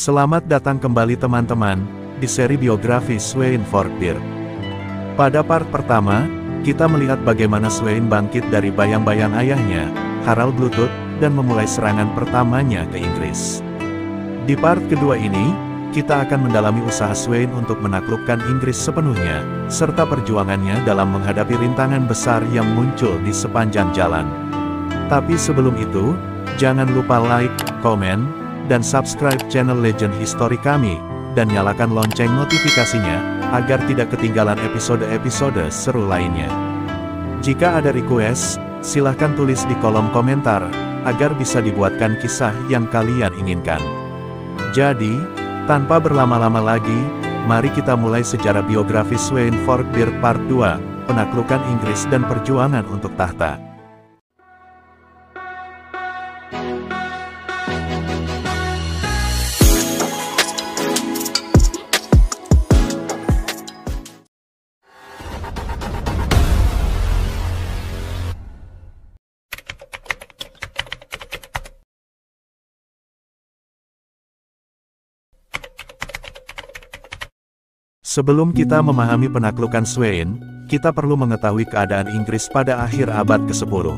Selamat datang kembali teman-teman, di seri biografi Sweyn Forkbeard. Pada part pertama, kita melihat bagaimana Sweyn bangkit dari bayang-bayang ayahnya, Harald Bluetooth, dan memulai serangan pertamanya ke Inggris. Di part kedua ini, kita akan mendalami usaha Sweyn untuk menaklukkan Inggris sepenuhnya, serta perjuangannya dalam menghadapi rintangan besar yang muncul di sepanjang jalan. Tapi sebelum itu, jangan lupa like, komen, dan subscribe channel Legend History kami, dan nyalakan lonceng notifikasinya, agar tidak ketinggalan episode-episode seru lainnya. Jika ada request, silahkan tulis di kolom komentar, agar bisa dibuatkan kisah yang kalian inginkan. Jadi, tanpa berlama-lama lagi, mari kita mulai sejarah biografi Sweyn Forkbeard Part 2, Penaklukan Inggris dan Perjuangan untuk Tahta. Sebelum kita memahami penaklukan Sweyn, kita perlu mengetahui keadaan Inggris pada akhir abad ke-10.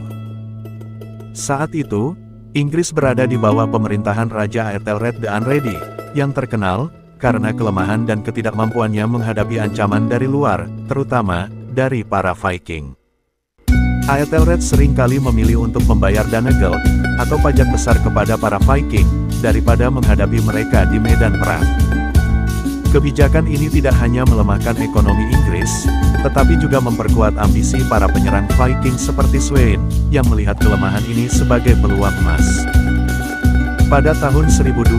Saat itu, Inggris berada di bawah pemerintahan Raja Aethelred the Unready, yang terkenal karena kelemahan dan ketidakmampuannya menghadapi ancaman dari luar, terutama dari para Viking. Aethelred seringkali memilih untuk membayar dana geld, atau pajak besar kepada para Viking, daripada menghadapi mereka di medan perang. Kebijakan ini tidak hanya melemahkan ekonomi Inggris, tetapi juga memperkuat ambisi para penyerang Viking seperti Sweyn, yang melihat kelemahan ini sebagai peluang emas. Pada tahun 1002,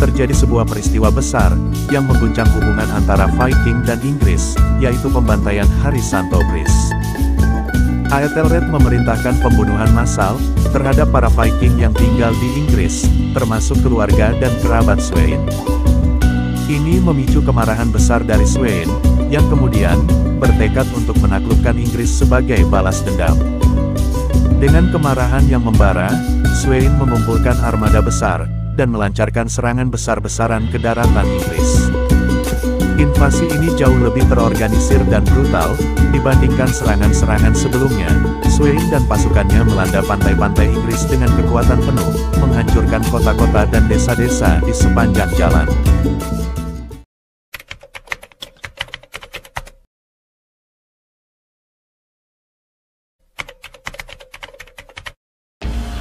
terjadi sebuah peristiwa besar, yang mengguncang hubungan antara Viking dan Inggris, yaitu pembantaian Hari Santo Brice. Aethelred memerintahkan pembunuhan massal, terhadap para Viking yang tinggal di Inggris, termasuk keluarga dan kerabat Sweyn. Ini memicu kemarahan besar dari Sweyn, yang kemudian bertekad untuk menaklukkan Inggris sebagai balas dendam. Dengan kemarahan yang membara, Sweyn mengumpulkan armada besar, dan melancarkan serangan besar-besaran ke daratan Inggris. Invasi ini jauh lebih terorganisir dan brutal, dibandingkan serangan-serangan sebelumnya. Sweyn dan pasukannya melanda pantai-pantai Inggris dengan kekuatan penuh, menghancurkan kota-kota dan desa-desa di sepanjang jalan.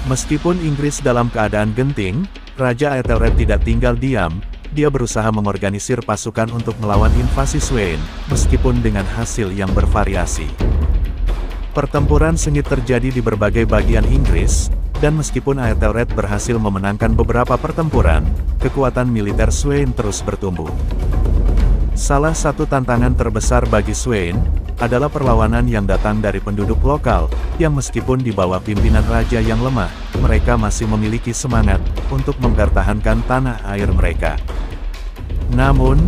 Meskipun Inggris dalam keadaan genting, Raja Aethelred tidak tinggal diam, dia berusaha mengorganisir pasukan untuk melawan invasi Sweyn, meskipun dengan hasil yang bervariasi. Pertempuran sengit terjadi di berbagai bagian Inggris, dan meskipun Aethelred berhasil memenangkan beberapa pertempuran, kekuatan militer Sweyn terus bertumbuh. Salah satu tantangan terbesar bagi Sweyn, adalah perlawanan yang datang dari penduduk lokal, yang meskipun di bawah pimpinan raja yang lemah, mereka masih memiliki semangat untuk mempertahankan tanah air mereka. Namun,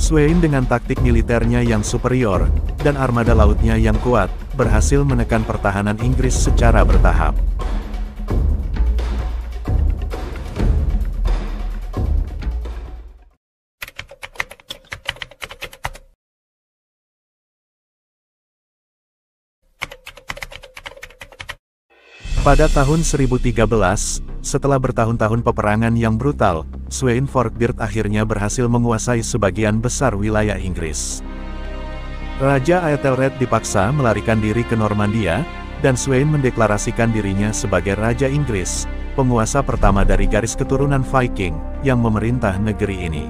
Sweyn dengan taktik militernya yang superior, dan armada lautnya yang kuat, berhasil menekan pertahanan Inggris secara bertahap. Pada tahun 1013, setelah bertahun-tahun peperangan yang brutal, Sweyn Forkbeard akhirnya berhasil menguasai sebagian besar wilayah Inggris. Raja Aethelred dipaksa melarikan diri ke Normandia, dan Sweyn mendeklarasikan dirinya sebagai Raja Inggris, penguasa pertama dari garis keturunan Viking, yang memerintah negeri ini.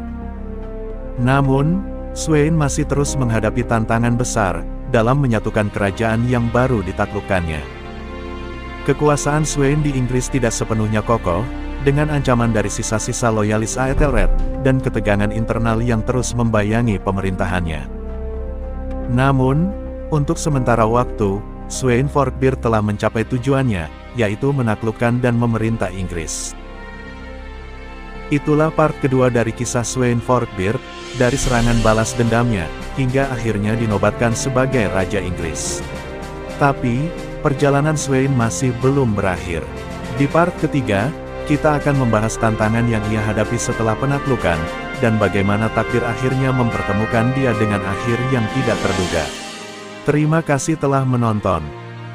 Namun, Sweyn masih terus menghadapi tantangan besar, dalam menyatukan kerajaan yang baru ditaklukkannya. Kekuasaan Sweyn di Inggris tidak sepenuhnya kokoh, dengan ancaman dari sisa-sisa loyalis Aethelred, dan ketegangan internal yang terus membayangi pemerintahannya. Namun, untuk sementara waktu, Sweyn Forkbeard telah mencapai tujuannya, yaitu menaklukkan dan memerintah Inggris. Itulah part kedua dari kisah Sweyn Forkbeard, dari serangan balas dendamnya, hingga akhirnya dinobatkan sebagai Raja Inggris. Tapi, perjalanan Sweyn masih belum berakhir. Di part ketiga, Kita akan membahas tantangan yang ia hadapi setelah penaklukan, dan bagaimana takdir akhirnya mempertemukan dia dengan akhir yang tidak terduga. Terima kasih telah menonton.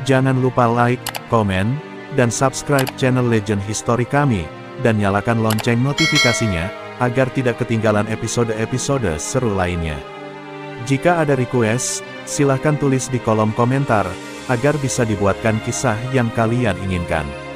Jangan lupa like, komen, dan subscribe channel Legend History kami, dan nyalakan lonceng notifikasinya, agar tidak ketinggalan episode-episode seru lainnya. Jika ada request, silahkan tulis di kolom komentar, agar bisa dibuatkan kisah yang kalian inginkan.